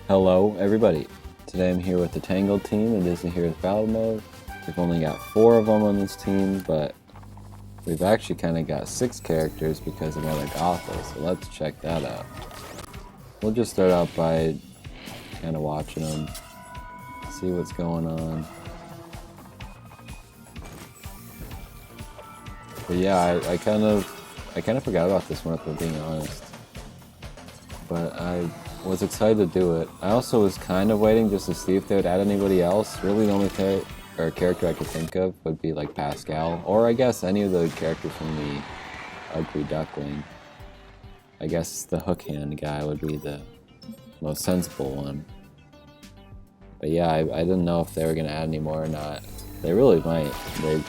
Hello, everybody. Today I'm here with the Tangled team in Disney Heroes Battle Mode. We've only got 4 of them on this team, but we've actually kind of got 6 characters because of another Gothel, so let's check that out. We'll just start out by kind of watching them, see what's going on. But yeah, I kind of forgot about this one if we're being honest. But I was excited to do it. I also was kind of waiting just to see if they would add anybody else. Really the only character I could think of would be like Pascal, or I guess any of the characters from the Ugly Duckling. I guess the hook hand guy would be the most sensible one. But yeah, I didn't know if they were going to add any more or not. They really might.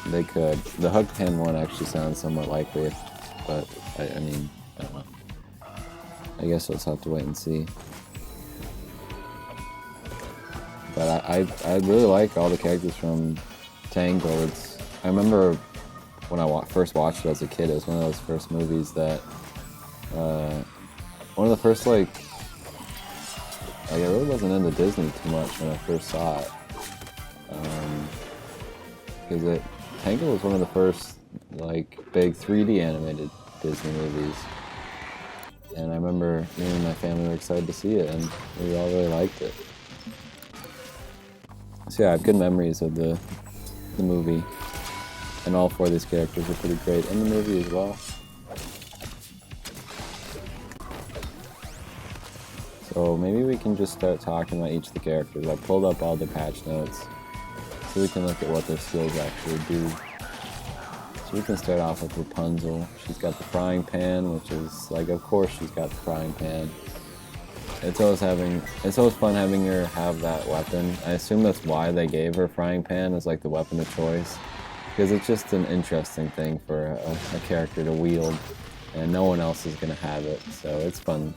They could. The hook hand one actually sounds somewhat likely, but I mean, I don't know. I guess we'll just have to wait and see. But I really like all the characters from Tangled. I remember when I first watched it as a kid, it was one of those first movies that, one of the first I really wasn't into Disney too much when I first saw it. Because Tangled was one of the first big 3D animated Disney movies. And I remember me and my family were excited to see it, and we all really liked it. So yeah, I have good memories of the movie, and all 4 of these characters are pretty great in the movie as well. So maybe we can just start talking about each of the characters. I pulled up all the patch notes, so we can look at what their skills actually do. So we can start off with Rapunzel. She's got the frying pan, which is of course she's got the frying pan. It's always fun having her have that weapon. I assume that's why they gave her frying pan as the weapon of choice, because it's just an interesting thing for a character to wield, and no one else is gonna have it, so it's fun.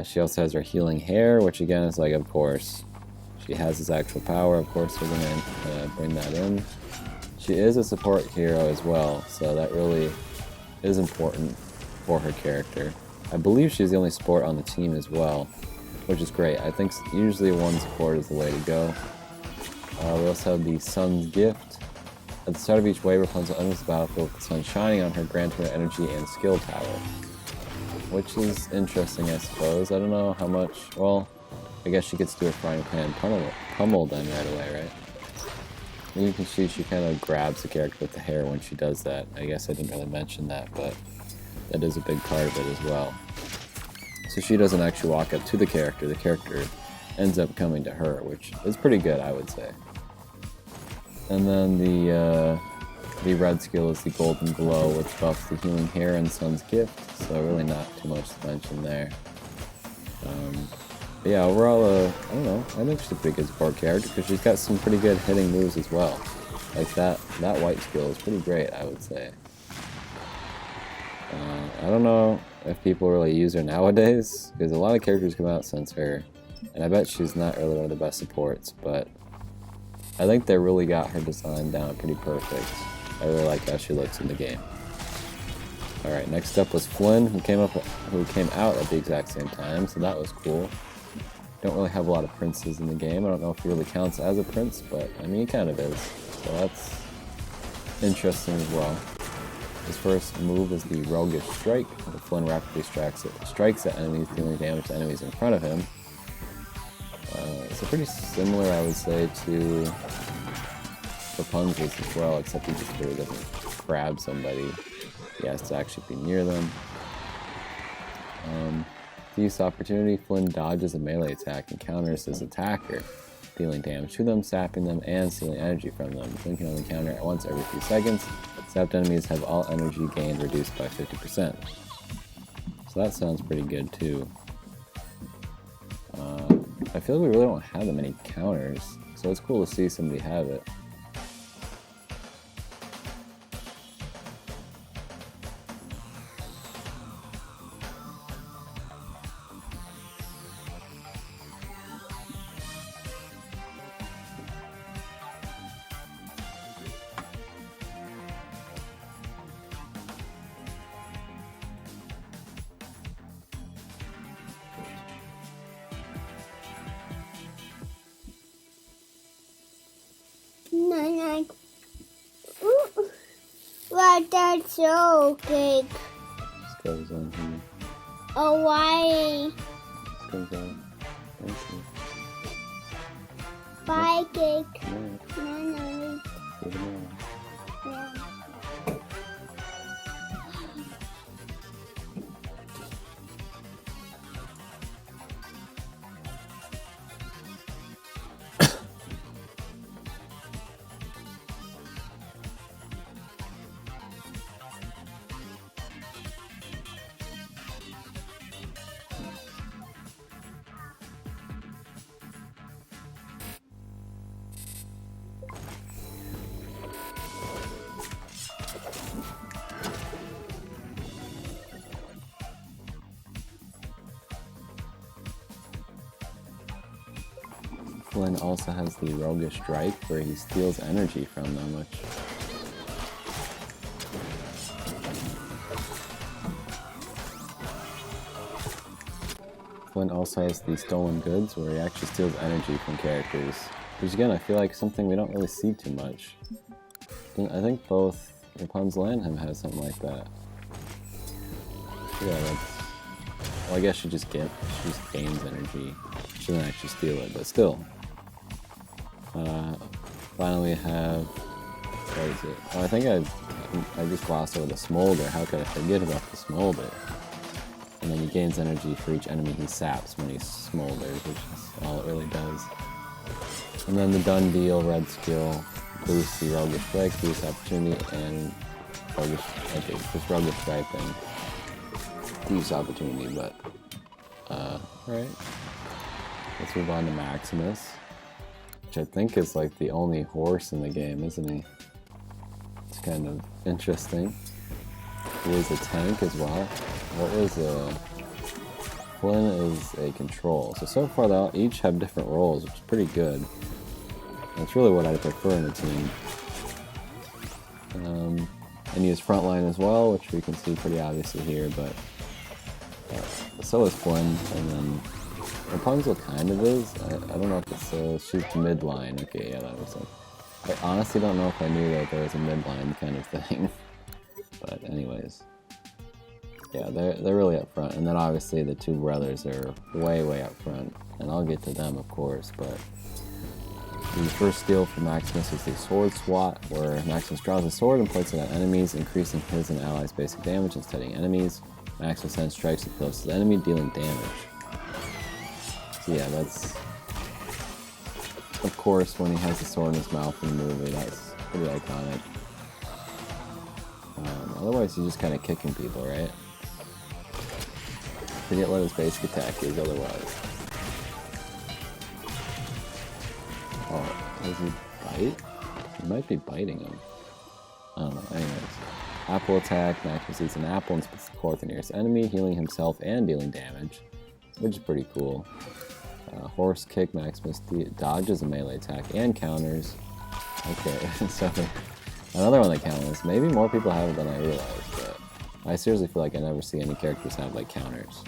She also has her healing hair, which again is of course she has his actual power. Of course we're gonna bring that in. She is a support hero as well, so that really is important for her character. I believe she's the only support on the team as well, which is great. I think usually one support is the way to go. We also have the Sun's Gift. At the start of each wave, Rapunzel enters the battlefield with the sun shining on her, granting her energy and skill tower. Which is interesting, I suppose. I don't know how much. Well, I guess she gets to do her frying pan pummel then right away, right? And you can see she kind of grabs the character with the hair when she does that. I guess I didn't really mention that, but that is a big part of it as well. So she doesn't actually walk up to the character ends up coming to her, which is pretty good, I would say. And then the red skill is the Golden Glow, which buffs the healing hair and Sun's Gift, so really not too much to mention there. But yeah, overall, I don't know, I think she's a pretty good support character because she's got some pretty good hitting moves as well. That white skill is pretty great, I would say. I don't know if people really use her nowadays, because a lot of characters come out since her, and I bet she's not really one of the best supports, but I think they really got her design down pretty perfect. I really like how she looks in the game. Alright, next up was Flynn, who came out at the exact same time, so that was cool. Don't really have a lot of princes in the game. I don't know if he really counts as a prince, but I mean he kind of is, so that's interesting as well. His first move is the Roguish Strike. The Flynn rapidly strikes at enemies, dealing damage to enemies in front of him. It's pretty similar, I would say, to Rapunzel's as well, except he just really doesn't grab somebody. He has to actually be near them. To use opportunity, Flynn dodges a melee attack and counters his attacker, dealing damage to them, sapping them, and stealing energy from them. Flynn can only counter at once every few seconds. Sapped enemies have all energy gained reduced by 50%. So that sounds pretty good too. I feel like we really don't have that many counters, so it's cool to see somebody have it. that's so big. This goes on here. Oh, why? This goes on. Thank you. Bye, cake. Yeah. No. Give it all. Yeah. Flynn also has the Roguish Strike, where he steals energy from them, which... Flynn also has the Stolen Goods, where he actually steals energy from characters. Which again, I feel like something we don't really see too much. I think both Rapunzel and him has something like that. Yeah, that's... Well, I guess she just gains energy. She doesn't actually steal it, but still. Finally we have... What is it? Oh, I think I just glossed over the Smolder. How could I forget about the Smolder? And then he gains energy for each enemy he saps when he smolders, which is all it really does. And then the Done Deal red skill boosts the Roguish Strike, boosts Opportunity, and just Roguish Strike and boosts Opportunity, but alright. Let's move on to Maximus, which I think is like the only horse in the game, isn't he? It's kind of interesting. He is a tank as well. Flynn is a control. So far they'll each have different roles, which is pretty good. That's really what I prefer in a team. And he is frontline as well, which we can see pretty obviously here, but so is Flynn, and then Rapunzel kind of is. I don't know if it's she's midline. Okay, yeah, that makes sense. I honestly don't know if I knew that there was a midline kind of thing. But anyways. Yeah, they're really up front, and then obviously the two brothers are way up front, and I'll get to them of course, but the first skill for Maximus is the Sword Swat, where Maximus draws a sword and points it at enemies, increasing his and allies' basic damage and studying enemies. Maximus then strikes the closest enemy, dealing damage. So yeah, that's... Of course, when he has the sword in his mouth in the movie, that's pretty iconic. Otherwise, he's just kind of kicking people, right? Forget what his basic attack is otherwise. Oh, does he bite? He might be biting him. I don't know, anyways. Apple attack, Maximus eats an apple and spits the core of the nearest enemy, healing himself and dealing damage, which is pretty cool. Horse kick, Maximus dodges a melee attack and counters. Okay, so another one that counters. Maybe more people have it than I realized, but I seriously feel like I never see any characters have like counters.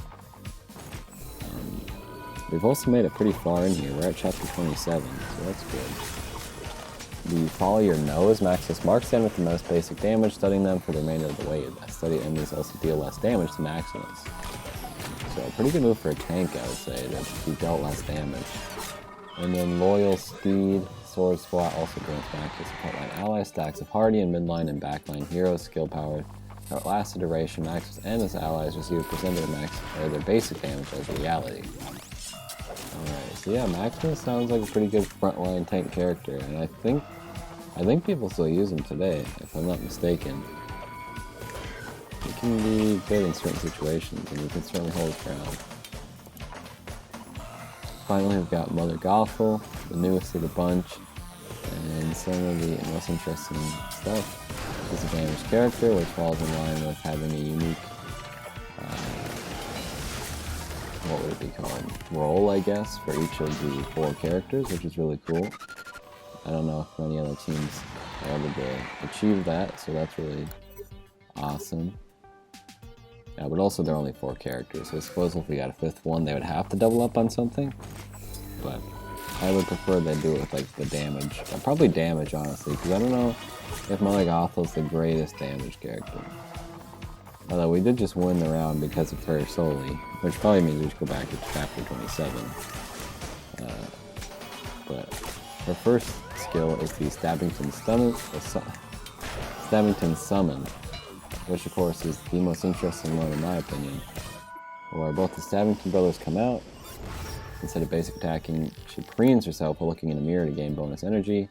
We've also made it pretty far in here. We're at chapter 27, so that's good. The Follow Your Nose, Maximus marks them with the most basic damage, studying them for the remainder of the way. Studied enemies also deal less damage to Maximus. So a pretty good move for a tank, I would say, that he dealt less damage. And then Loyal Steed, Sword Squat also grants Maximus frontline allies, stacks of hardy and midline and backline heroes, skill power. That lasts a duration. Maximus and his allies receive a percentage of their basic damage as reality. Alright, so yeah, Maximus sounds like a pretty good frontline tank character, and I think people still use him today, if I'm not mistaken. He can be good in certain situations, and he can certainly hold his ground. Finally, we've got Mother Gothel, the newest of the bunch, and some of the most interesting stuff. He's a damaged character, which falls in line with having a unique what would it be called? Role, I guess, for each of the 4 characters, which is really cool. I don't know if any other teams are able to achieve that, so that's really awesome. Yeah, but also there are only 4 characters, so I suppose if we got a 5th one, they would have to double up on something. But I would prefer they do it with like the damage. Probably damage, honestly, because I don't know if Mother Gothel's the greatest damage character. Although we did just win the round because of her solely, which probably means we should go back to chapter 27. But her first skill is the Stabbington Summon, which of course is the most interesting one in my opinion, where both the Stabbington brothers come out. Instead of basic attacking, she preens herself while looking in a mirror to gain bonus energy.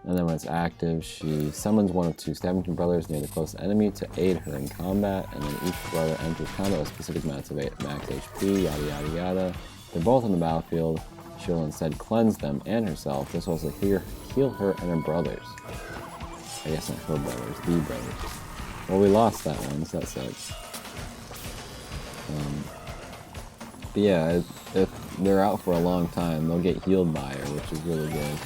And then when it's active, she summons one of two Stabbington brothers near the closest enemy to aid her in combat, and then each brother enters combat with specific amounts of max HP, yada yada yada. They're both on the battlefield. She'll instead cleanse them and herself. This will also heal her and her brothers. I guess not her brothers, the brothers. Well, we lost that one, so that sucks. But yeah, if they're out for a long time, they'll get healed by her, which is really good.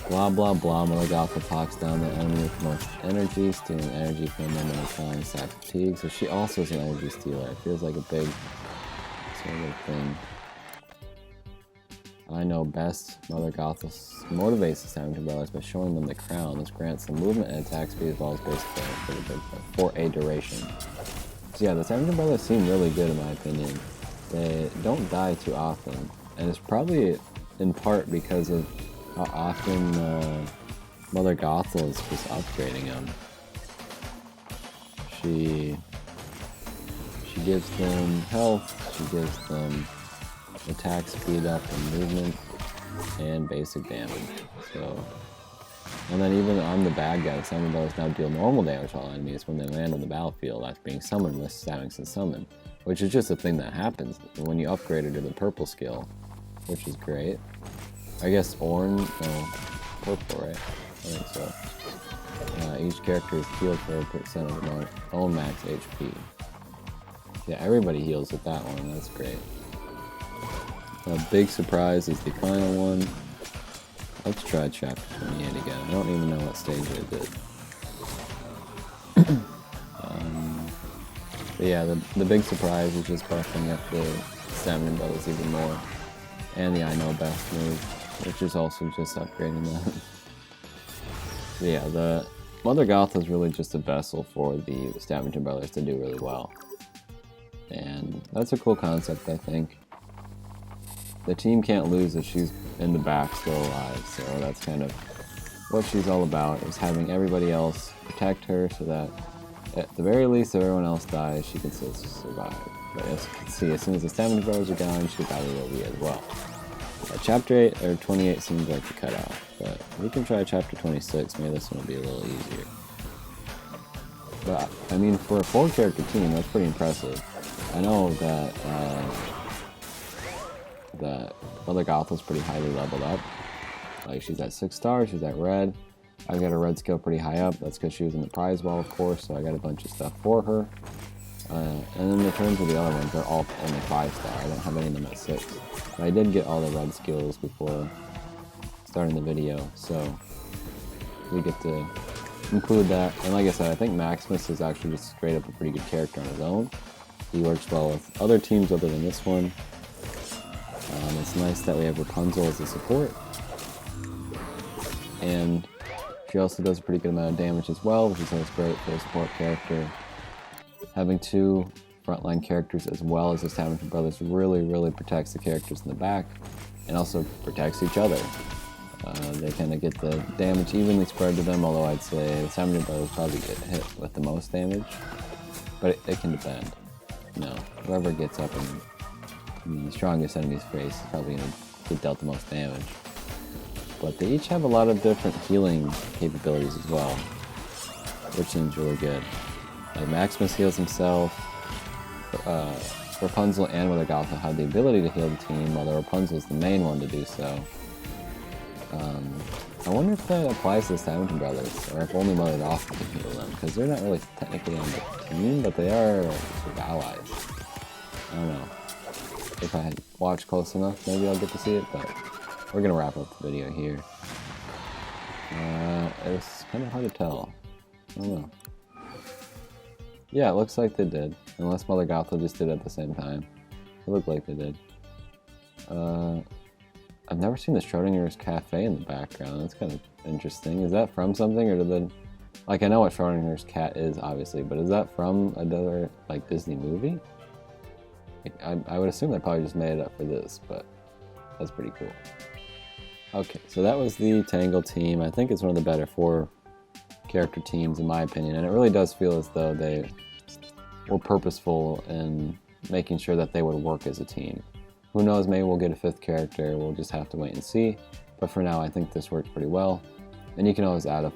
Blah blah blah, Mother Gothel talks down the enemy with most energy, stealing energy from them and applying sack fatigue. So she also is an energy stealer. It feels like a big sort of thing. I know best. Mother Gothel motivates the Stabbington brothers by showing them the crown. This grants them movement and attack speed as well as basic damage for a duration. So yeah, the Stabbington brothers seem really good in my opinion. They don't die too often, and it's probably in part because of how often Mother Gothel is just upgrading them. She gives them health, she gives them attack speed up and movement, and basic damage. So, and then even on the bad guy, the Stabbington brothers now deal normal damage to all enemies when they land on the battlefield after being summoned with Stabbington Summon, which is just a thing that happens when you upgrade her to the purple skill, which is great. I guess orange, no, purple, right? I think so. Each character is healed for a percent of their own max HP. Yeah, everybody heals with that one, that's great. A big surprise is the final one. Let's try chapter 28 again. I don't even know what stage I did. But yeah, the big surprise is just buffing up the Stabbington brothers even more. And the I Know Best move, which is also just upgrading them. So yeah, the Mother Gothel is really just a vessel for the Stabbington brothers to do really well. And that's a cool concept, I think. The team can't lose if she's in the back still alive, so that's kind of what she's all about, is having everybody else protect her so that at the very least if everyone else dies, she can still survive. But as you can see, as soon as the Stabbington brothers are gone, she probably will be as well. Chapter 8 or 28 seems like the cutoff, but we can try chapter 26. Maybe this one will be a little easier. But I mean, for a 4-character team, that's pretty impressive. I know that Mother Gothel's pretty highly leveled up. Like, she's at 6 stars, she's at red. I've got a red skill pretty high up. That's because she was in the prize wall, of course, so I got a bunch of stuff for her. And then in terms of the other ones, they're all only 5-star. I don't have any of them at 6. But I did get all the red skills before starting the video, so we get to include that. And like I said, I think Maximus is actually just straight up a pretty good character on his own. He works well with other teams other than this one. It's nice that we have Rapunzel as a support. And she also does a pretty good amount of damage as well, which is always great for a support character. Having 2 frontline characters as well as the Stabbington brothers really protects the characters in the back, and also protects each other. They kind of get the damage evenly spread to them, although I'd say the Stabbington brothers probably get hit with the most damage. But it can depend. You know, whoever gets up in the strongest enemy's face is probably going to get dealt the most damage. But they each have a lot of different healing capabilities as well, which seems really good. Like Maximus heals himself, Rapunzel and Mother Gothel have the ability to heal the team, although Rapunzel is the main one to do so. I wonder if that applies to the Stabbington brothers, or if only Mother Gothel can heal them, because they're not really technically on the team, but they are sort of allies. I don't know. If I watch close enough, maybe I'll get to see it, but we're going to wrap up the video here. It's kind of hard to tell. I don't know. Yeah, it looks like they did. Unless Mother Gothel just did it at the same time. It looked like they did. I've never seen the Schrodinger's Cafe in the background. That's kind of interesting. Is that from something, or did the... Like, I know what Schrodinger's cat is, obviously, but is that from another, like, Disney movie? Like, I would assume they probably just made it up for this, but that's pretty cool. Okay, so that was the Tangled team. I think it's one of the better 4-character teams, in my opinion, and it really does feel as though they were purposeful in making sure that they would work as a team. Who knows, maybe we'll get a 5th character, we'll just have to wait and see. But for now, I think this works pretty well. And you can always add a